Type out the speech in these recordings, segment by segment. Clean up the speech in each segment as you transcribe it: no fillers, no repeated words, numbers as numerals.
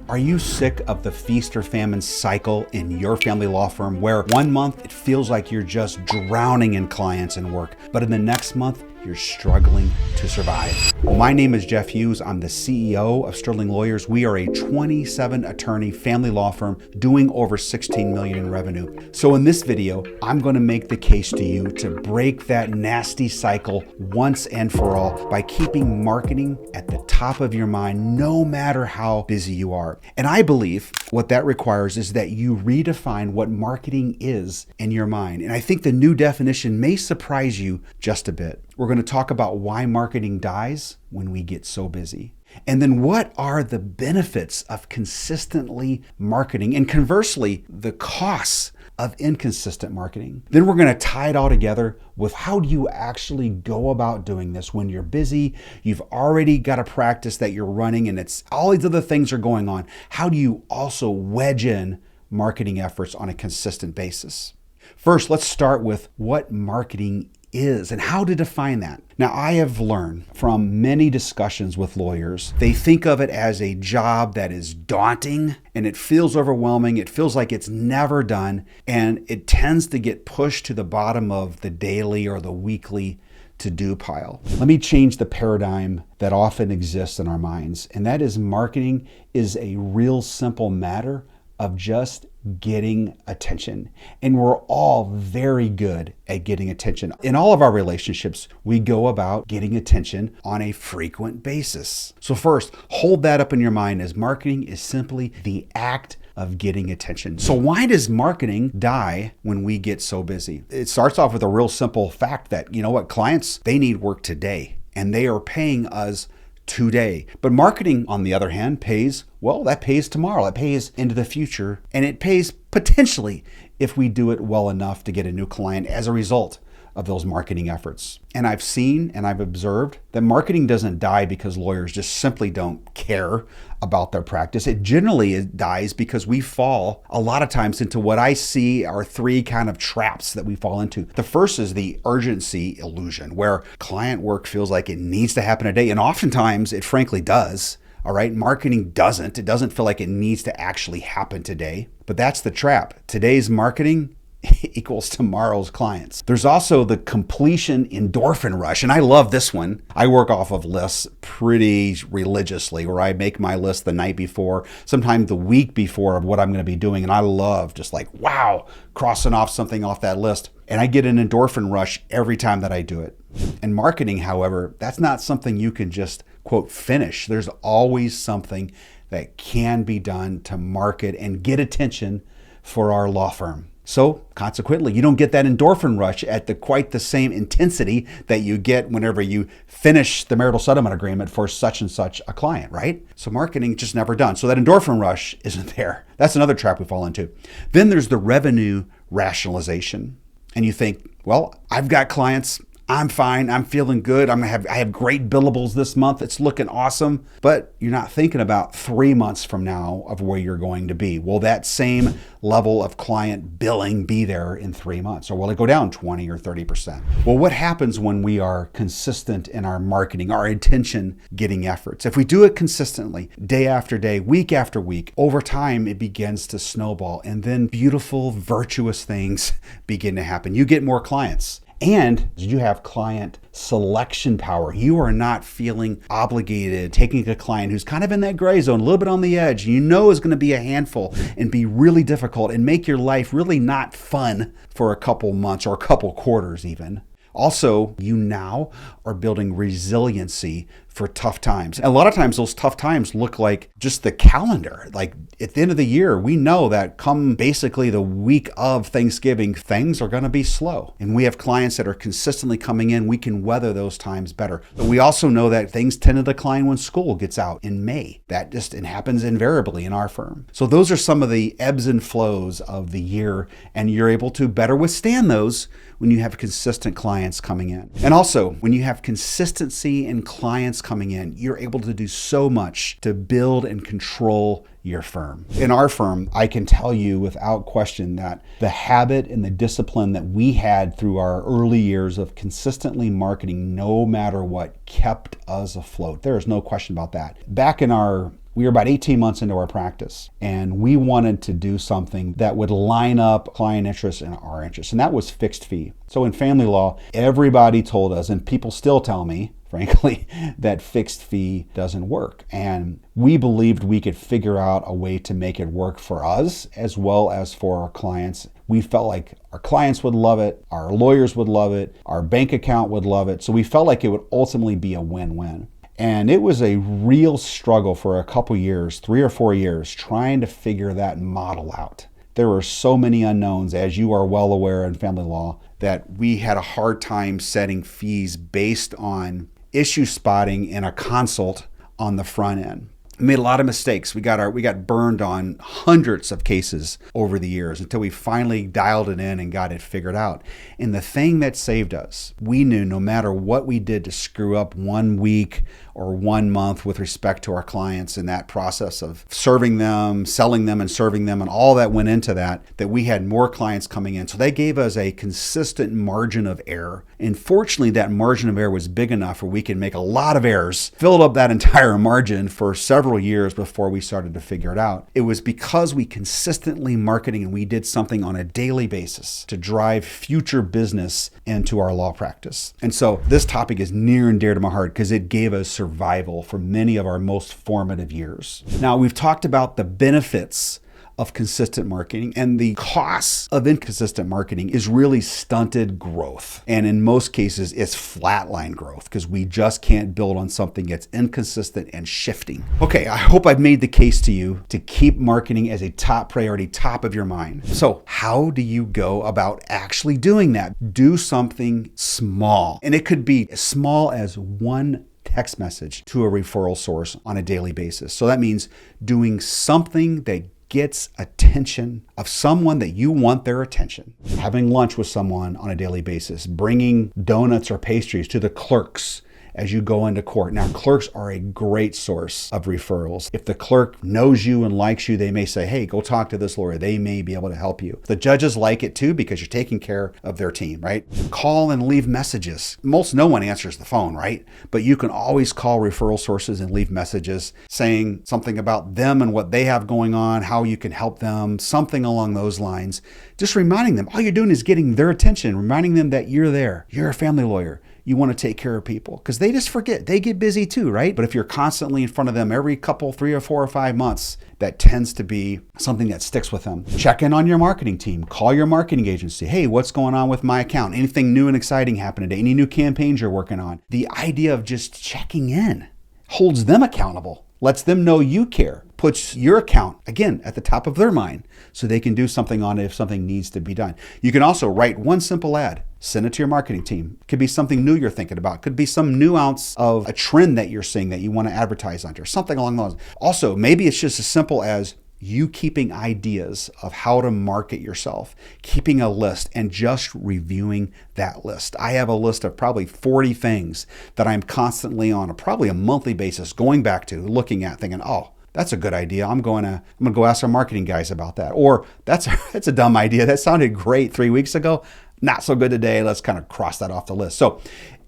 Are you sick of the feast or famine cycle in your family law firm where 1 month it feels like you're just drowning in clients and work, but in the next month you're struggling to survive? Well, my name is Jeff Hughes. I'm the CEO of Sterling Lawyers. We are a 27 attorney family law firm doing over 16 million in revenue. So in this video, I'm going to make the case to you to break that nasty cycle once and for all by keeping marketing at the top of your mind no matter how busy you are. And I believe what that requires is that you redefine what marketing is in your mind. And I think the new definition may surprise you just a bit. We're going to talk about why marketing dies when we get so busy. And then what are the benefits of consistently marketing? And conversely, the costs of inconsistent marketing. Then we're going to tie it all together with how do you actually go about doing this when you're busy, you've already got a practice that you're running, and it's all these other things are going on. How do you also wedge in marketing efforts on a consistent basis? First, let's start with what marketing is and how to define that. Now, I have learned from many discussions with lawyers, they think of it as a job that is daunting and it feels overwhelming. It feels like it's never done, and it tends to get pushed to the bottom of the daily or the weekly to-do pile. Let me change the paradigm that often exists in our minds, and that is marketing is a real simple matter of just getting attention. And we're all very good at getting attention. In all of our relationships, we go about getting attention on a frequent basis. So first, hold that up in your mind as marketing is simply the act of getting attention. So why does marketing die when we get so busy? It starts off with a real simple fact that, you know what, clients, they need work today and they are paying us today. But marketing, on the other hand, pays, well, that pays tomorrow. It pays into the future, and it pays potentially if we do it well enough to get a new client as a result of those marketing efforts. And I've seen and I've observed that marketing doesn't die because lawyers just simply don't care about their practice. It generally dies because we fall a lot of times into what I see are three kind of traps that we fall into. The first is the urgency illusion, where client work feels like it needs to happen today. And oftentimes it frankly does. All right, marketing doesn't. It doesn't feel like it needs to actually happen today. But that's the trap. Today's marketing equals tomorrow's clients. There's also the completion endorphin rush, and I love this one. I work off of lists pretty religiously, where I make my list the night before, sometimes the week before of what I'm going to be doing, and I love just like, wow, crossing off something off that list. And I get an endorphin rush every time that I do it. And marketing, however, that's not something you can just, quote, finish. There's always something that can be done to market and get attention for our law firm. So consequently, you don't get that endorphin rush at quite the same intensity that you get whenever you finish the marital settlement agreement for such and such a client, right? So marketing just never done. So that endorphin rush isn't there. That's another trap we fall into. Then there's the revenue rationalization. And you think, well, I've got clients, I'm fine, I'm feeling good, I have great billables this month, it's looking awesome, but you're not thinking about 3 months from now of where you're going to be. Will that same level of client billing be there in 3 months, or will it go down 20 or 30%? Well, what happens when we are consistent in our marketing, our attention getting efforts? If we do it consistently, day after day, week after week, over time it begins to snowball, and then beautiful, virtuous things begin to happen. You get more clients. And you have client selection power. You are not feeling obligated taking a client who's kind of in that gray zone, a little bit on the edge, you know is going to be a handful and be really difficult and make your life really not fun for a couple months or a couple quarters even. Also, you now are building resiliency for tough times. And a lot of times those tough times look like just the calendar. Like at the end of the year, we know that come basically the week of Thanksgiving, things are going to be slow. And we have clients that are consistently coming in. We can weather those times better. But we also know that things tend to decline when school gets out in May. That just happens invariably in our firm. So those are some of the ebbs and flows of the year, and you're able to better withstand those when you have consistent clients coming in. And also, when you have consistency in clients coming in, you're able to do so much to build and control your firm. In our firm, I can tell you without question that the habit and the discipline that we had through our early years of consistently marketing no matter what kept us afloat. There is no question about that. Back in our We were about 18 months into our practice, and we wanted to do something that would line up client interests and our interests, and that was fixed fee. So in family law, everybody told us, and people still tell me, frankly, that fixed fee doesn't work. And we believed we could figure out a way to make it work for us as well as for our clients. We felt like our clients would love it, our lawyers would love it, our bank account would love it. So we felt like it would ultimately be a win-win. And it was a real struggle for a couple years, 3 or 4 years, trying to figure that model out. There were so many unknowns, as you are well aware in family law, that we had a hard time setting fees based on issue spotting in a consult on the front end. We made a lot of mistakes. We got burned on hundreds of cases over the years until we finally dialed it in and got it figured out. And the thing that saved us, we knew no matter what we did to screw up 1 week or 1 month with respect to our clients in that process of serving them, selling them, and serving them, and all that went into that we had more clients coming in. So they gave us a consistent margin of error. And fortunately, that margin of error was big enough where we could make a lot of errors, filled up that entire margin for several years before we started to figure it out. It was because we consistently marketing and we did something on a daily basis to drive future business into our law practice. And so this topic is near and dear to my heart because it gave us survival for many of our most formative years. Now, we've talked about the benefits of consistent marketing, and the costs of inconsistent marketing is really stunted growth. And in most cases, it's flatline growth because we just can't build on something that's inconsistent and shifting. Okay, I hope I've made the case to you to keep marketing as a top priority, top of your mind. So how do you go about actually doing that? Do something small. And it could be as small as one text message to a referral source on a daily basis. So that means doing something that gets attention of someone that you want their attention. Having lunch with someone on a daily basis, bringing donuts or pastries to the clerks as you go into court. Now, clerks are a great source of referrals. If the clerk knows you and likes you, they may say, hey, go talk to this lawyer. They may be able to help you. The judges like it too because you're taking care of their team, right? Call and leave messages. No one answers the phone, right? But you can always call referral sources and leave messages saying something about them and what they have going on, how you can help them, something along those lines. Just reminding them, all you're doing is getting their attention, reminding them that you're there. You're a family lawyer. You want to take care of people because they just forget. They get busy too, right? But if you're constantly in front of them every couple, 3 or 4 or 5 months, that tends to be something that sticks with them. Check in on your marketing team. Call your marketing agency. Hey, what's going on with my account? Anything new and exciting happened today? Any new campaigns you're working on? The idea of just checking in holds them accountable, lets them know you care, puts your account, again, at the top of their mind so they can do something on it if something needs to be done. You can also write one simple ad, send it to your marketing team. It could be something new you're thinking about. It could be some nuance of a trend that you're seeing that you want to advertise under, something along those. Also, maybe it's just as simple as you keeping ideas of how to market yourself, keeping a list and just reviewing that list. I have a list of probably 40 things that I'm constantly on probably a monthly basis going back to, looking at, thinking, oh, that's a good idea. I'm going to go ask our marketing guys about that. Or that's a dumb idea. That sounded great 3 weeks ago. Not so good today. Let's kind of cross that off the list. So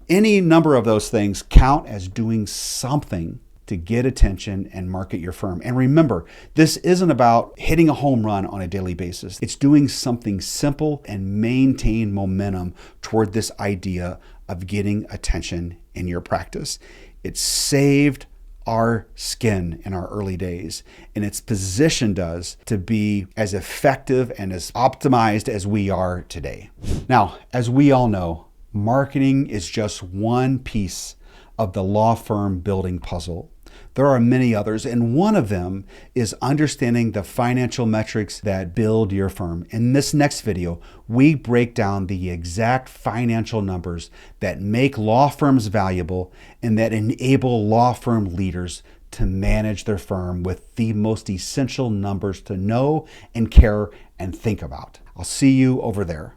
any number of those things count as doing something to get attention and market your firm. And remember, this isn't about hitting a home run on a daily basis. It's doing something simple and maintain momentum toward this idea of getting attention in your practice. It saved our skin in our early days, and it's positioned us to be as effective and as optimized as we are today. Now, as we all know, marketing is just one piece of the law firm building puzzle. There are many others, and one of them is understanding the financial metrics that build your firm. In this next video, we break down the exact financial numbers that make law firms valuable and that enable law firm leaders to manage their firm with the most essential numbers to know and care and think about. I'll see you over there.